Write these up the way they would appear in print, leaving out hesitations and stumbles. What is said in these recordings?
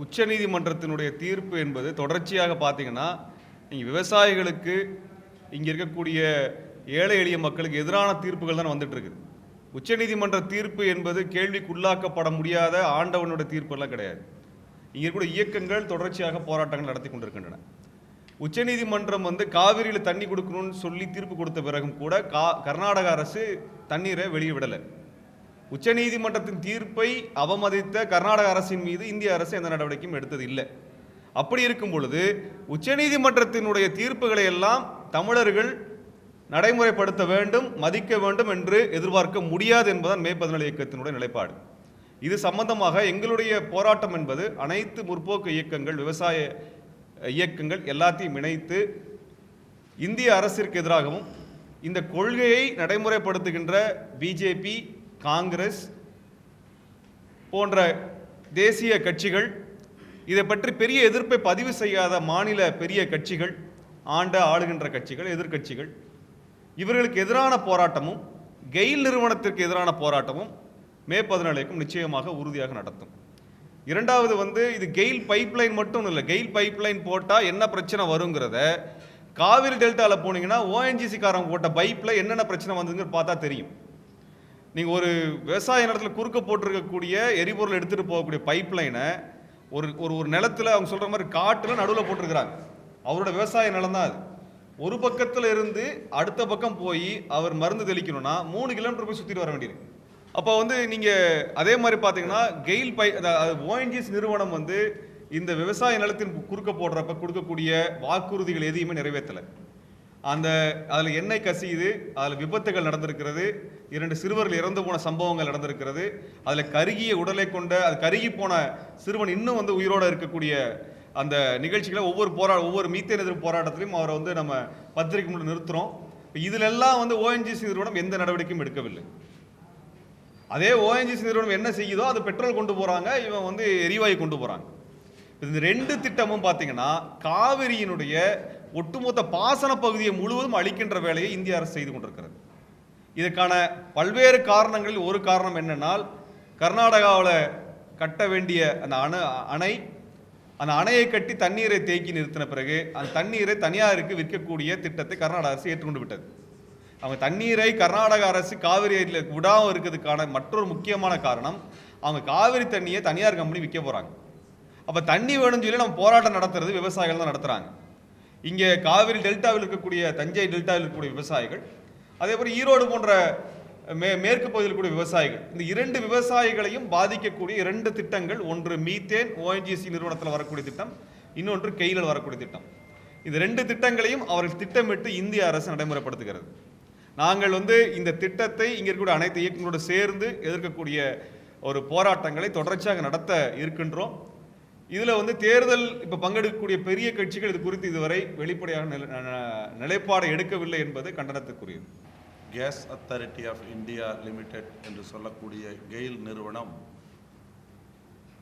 உச்சநீதிமன்றத்தினுடைய தீர்ப்பு என்பது தொடர்ச்சியாக பார்த்தீங்கன்னா, நீங்கள் விவசாயிகளுக்கு இங்கே இருக்கக்கூடிய ஏழை எளிய மக்களுக்கு எதிரான தீர்ப்புகள் தான் வந்துட்டு இருக்குது. உச்சநீதிமன்ற தீர்ப்பு என்பது கேள்விக்குள்ளாக்கப்பட முடியாத ஆண்டவனுடைய தீர்ப்பெல்லாம் கிடையாது. இங்கே இருக்கக்கூடிய இயக்கங்கள் தொடர்ச்சியாக போராட்டங்கள் நடத்தி கொண்டிருக்கின்றன. உச்சநீதிமன்றம் காவிரியில் தண்ணி கொடுக்கணும்னு சொல்லி தீர்ப்பு கொடுத்த பிறகும் கூட கர்நாடக அரசு தண்ணீரை வெளியே விடலை. உச்சநீதிமன்றத்தின் தீர்ப்பை அவமதித்த கர்நாடக அரசின் மீது இந்திய அரசு எந்த நடவடிக்கையும் எடுத்தது இல்லை. அப்படி இருக்கும் பொழுது உச்சநீதிமன்றத்தினுடைய தீர்ப்புகளை எல்லாம் தமிழர்கள் நடைமுறைப்படுத்த வேண்டும், மதிக்க வேண்டும் என்று எதிர்பார்க்க முடியாது என்பதுதான் மே 17 இயக்கத்தினுடைய நிலைப்பாடு. இது சம்பந்தமாக எங்களுடைய போராட்டம் என்பது அனைத்து முற்போக்கு இயக்கங்கள், விவசாய இயக்கங்கள் எல்லாத்தையும் இணைத்து இந்திய அரசிற்கு எதிராகவும் இந்த கொள்கையை நடைமுறைப்படுத்துகின்ற பிஜேபி, காங்கிரஸ் போன்ற தேசிய கட்சிகள், இதை பற்றி பெரிய எதிர்ப்பை பதிவு செய்யாத மாநில பெரிய கட்சிகள், ஆளுகின்ற கட்சிகள், எதிர்கட்சிகள், இவர்களுக்கு எதிரான போராட்டமும் கெயில் நிறுவனத்திற்கு எதிரான போராட்டமும் மே 17க்கும் நிச்சயமாக உறுதியாக நடத்தும். இரண்டாவது இது கெயில் பைப்லைன் மட்டும் இல்லை. கெயில் பைப்லைன் போட்டால் என்ன பிரச்சனை வருங்கிறத காவிரி டெல்டாவில் போனீங்கன்னா ஓஎன்ஜிசி காரங்க போட்ட பைப்பில் என்னென்ன பிரச்சனை வந்ததுங்கிற பார்த்தா தெரியும். நீங்கள் ஒரு விவசாய நிலத்தில் குறுக்க போட்டிருக்கக்கூடிய எரிபொருள் எடுத்துகிட்டு போகக்கூடிய பைப்லைனை ஒரு நிலத்தில் அவங்க சொல்கிற மாதிரி காட்டில் நடுவில் போட்டிருக்கிறாங்க. அவரோட விவசாய நிலம் தான் அது. ஒரு பக்கத்தில் இருந்து அடுத்த பக்கம் போய் அவர் மருந்து தெளிக்கணும்னா 3 கிலோமீட்டர் போய் சுற்றிட்டு வர வேண்டியிருக்கு. அப்போ நீங்கள் அதே மாதிரி பார்த்தீங்கன்னா கெயில் ஓஎன்ஜிசி நிறுவனம் இந்த விவசாய நிலத்தின் குறுக்க போடுறப்ப கொடுக்கக்கூடிய வாக்குறுதிகள் எதையுமே நிறைவேற்றலை. அதில் எண்ணெய் கசியுது, அதில் விபத்துகள் நடந்திருக்கிறது, 2 சிறுவர்கள் இறந்து போன சம்பவங்கள் நடந்திருக்கிறது. அதில் கருகிய உடலை கொண்ட கருகி போன சிறுவன் இன்னும் உயிரோடு இருக்கக்கூடிய அந்த நிகழ்ச்சிகளை ஒவ்வொரு மீத்தேன் எதிர்ப்பு போராட்டத்திலையும் அவரை நம்ம பத்திரிகை முன்னாடி நிறுத்துகிறோம். இதிலெல்லாம் ஓஎன்ஜிசி நிறுவனம் எந்த நடவடிக்கையும் எடுக்கவில்லை. அதே ஓஎன்ஜிசி நிறுவனம் என்ன செய்யுதோ அது பெட்ரோல் கொண்டு போகிறாங்க, இவன் எரிவாயு கொண்டு போகிறாங்க. இந்த 2 திட்டமும் பார்த்தீங்கன்னா காவிரியினுடைய ஒட்டுமொத்த பாசன பகுதியை முழுவதும் அளிக்கின்ற வேலையை இந்திய அரசு செய்து கொண்டிருக்கிறது. இதற்கான பல்வேறு காரணங்களில் ஒரு காரணம் என்னென்னால், கர்நாடகாவில் கட்ட வேண்டிய அந்த அணையை கட்டி தண்ணீரை தேக்கி நிறுத்தின பிறகு அந்த தண்ணீரை தனியாருக்கு விற்கக்கூடிய திட்டத்தை கர்நாடக அரசு ஏற்றுக்கொண்டு விட்டது. அவங்க தண்ணீரை கர்நாடக அரசு காவிரியில் விடாமல் இருக்கிறதுக்கான மற்றொரு முக்கியமான காரணம், அவங்க காவிரி தண்ணியை தனியார் கம்பெனி விற்க போகிறாங்க. அப்போ தண்ணி வேணும்னு சொல்லி நம்ம போராட்டம் நடத்துறது விவசாயிகள் தான் நடத்துகிறாங்க. இங்கே காவிரி டெல்டாவில் இருக்கக்கூடிய, தஞ்சை டெல்டாவில் இருக்கக்கூடிய விவசாயிகள், அதே போல் ஈரோடு போன்ற மேற்கு பகுதியில் இருக்கக்கூடிய விவசாயிகள், இந்த 2 விவசாயிகளையும் பாதிக்கக்கூடிய 2 திட்டங்கள், ஒன்று மீத்தேன் ஓஎன்ஜிசி நிறுவனத்தில் வரக்கூடிய திட்டம், இன்னொன்று கெயிலில் வரக்கூடிய திட்டம். இந்த 2 திட்டங்களையும் அவர்கள் திட்டமிட்டு இந்திய அரசு நடைமுறைப்படுத்துகிறது. நாங்கள் இந்த திட்டத்தை இங்கே இருக்கக்கூடிய அனைத்து இயக்கங்களோடு சேர்ந்து எதிர்க்கக்கூடிய ஒரு போராட்டங்களை தொடர்ச்சியாக நடத்த இருக்கின்றோம். இதில் தேர்தல் இப்போ பங்கெடுக்கக்கூடிய பெரிய கட்சிகள் இது குறித்து இதுவரை வெளிப்படையாக நிலைப்பாடு எடுக்கவில்லை என்பது கண்டனத்துக்குரியது. Gas authority of India limited என்று சொல்லக்கூடிய கெயில் நிறுவனம்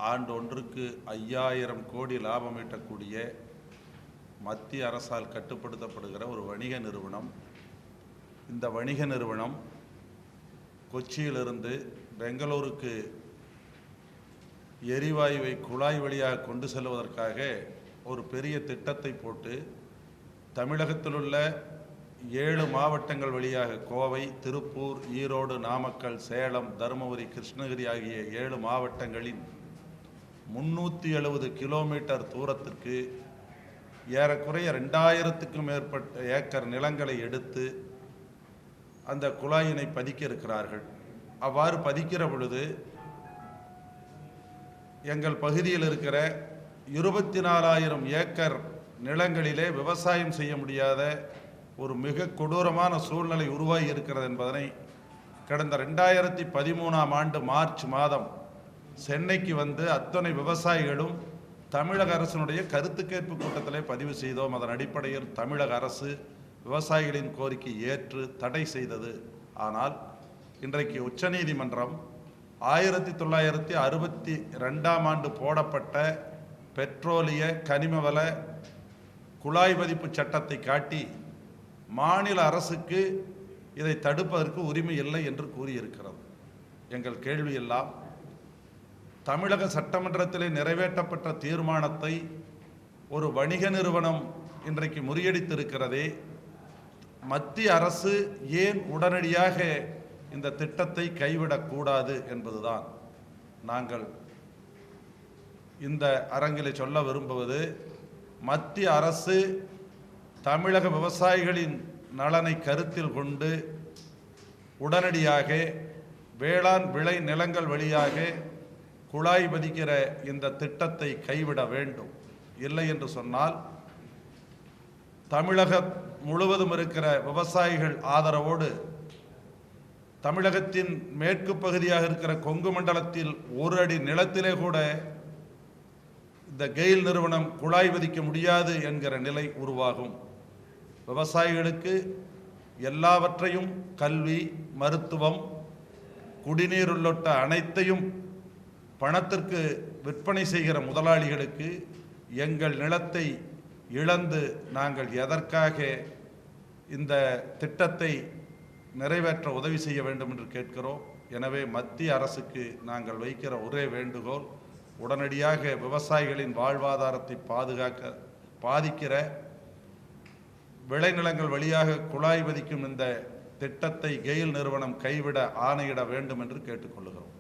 ஆண்டொன்றுக்கு 5000 கோடி லாபம் ஈட்டக்கூடிய மத்திய அரசால் கட்டுப்படுத்தப்படுகிற ஒரு வணிக நிறுவனம். இந்த வணிக நிறுவனம் கொச்சியிலிருந்து பெங்களூருக்கு எரிவாயுவை குழாய் வழியாக கொண்டு செல்வதற்காக ஒரு பெரிய திட்டத்தை போட்டு தமிழகத்தில் உள்ள 7 மாவட்டங்கள் வழியாக கோவை, திருப்பூர், ஈரோடு, நாமக்கல், சேலம், தருமபுரி, கிருஷ்ணகிரி ஆகிய 7 மாவட்டங்களின் 370 கிலோமீட்டர் தூரத்திற்கு ஏறக்குறைய 2000க்கும் மேற்பட்ட ஏக்கர் நிலங்களை எடுத்து அந்த குழாயினை பதிக்க இருக்கிறார்கள். அவ்வாறு பதிக்கிற பொழுது எங்கள் பகுதியில் இருக்கிற 24,000 ஏக்கர் நிலங்களிலே விவசாயம் செய்ய முடியாத ஒரு மிக கொடூரமான சூழ்நிலை உருவாகி இருக்கிறது என்பதனை கடந்த 2013ஆம் ஆண்டு மார்ச் மாதம் சென்னைக்கு அத்தனை விவசாயிகளும் தமிழக அரசினுடைய கருத்து கேட்பு கூட்டத்திலே பதிவு செய்தோம். அதன் அடிப்படையில் தமிழக அரசு விவசாயிகளின் கோரிக்கை ஏற்று தடை செய்தது. ஆனால் இன்றைக்கு உச்சநீதிமன்றம் 1962ஆம் ஆண்டு போடப்பட்ட பெட்ரோலிய கனிமவள குழாய் பதிப்பு சட்டத்தை காட்டி மாநில அரசுக்கு இதை தடுப்பதற்கு உரிமை இல்லை என்று கூறியிருக்கிறது. எங்கள் கேள்வி எல்லாம், தமிழக சட்டமன்றத்திலே நிறைவேற்றப்பட்ட தீர்மானத்தை ஒரு வணிக நிறுவனம் இன்றைக்கு முறியடித்திருக்கிறதே, மத்திய அரசு ஏன் உடனடியாக இந்த திட்டத்தை கைவிடக்கூடாது என்பதுதான் நாங்கள் இந்த அரங்கிலே சொல்ல விரும்புவது. மத்திய அரசு தமிழக விவசாயிகளின் நலனை கருத்தில் கொண்டு உடனடியாக வேளாண் விளை நிலங்கள் வழியாக குழாய் பதிக்கிற இந்த திட்டத்தை கைவிட வேண்டும். இல்லை என்று சொன்னால் தமிழகம் முழுவதும் இருக்கிற விவசாயிகள் ஆதரவோடு தமிழகத்தின் மேற்கு பகுதியாக இருக்கிற கொங்கு மண்டலத்தில் ஒரு அடி நிலத்திலே கூட இந்த கெயில் நிறுவனம் குழாய் பதிக்க முடியாது என்கிற நிலை உருவாகும். விவசாயிகளுக்கு எல்லாவற்றையும் கல்வி, மருத்துவம், குடிநீர் உள்ளிட்ட அனைத்தையும் பணத்திற்கு விற்பனை செய்கிற முதலாளிகளுக்கு எங்கள் நிலத்தை இழந்து நாங்கள் எதற்காக இந்த திட்டத்தை நிறைவேற்ற உதவி செய்ய வேண்டும் என்று கேட்கிறோம். எனவே மத்திய அரசுக்கு நாங்கள் வைக்கிற ஒரே வேண்டுகோள், உடனடியாக விவசாயிகளின் வாழ்வாதாரத்தை பாதிக்கிற விளைநிலங்கள் வழியாக குழாய் பதிக்கும் இந்த திட்டத்தை கெயில் நிறுவனம் கைவிட ஆணையிட வேண்டும் என்று கேட்டுக்கொள்கிறோம்.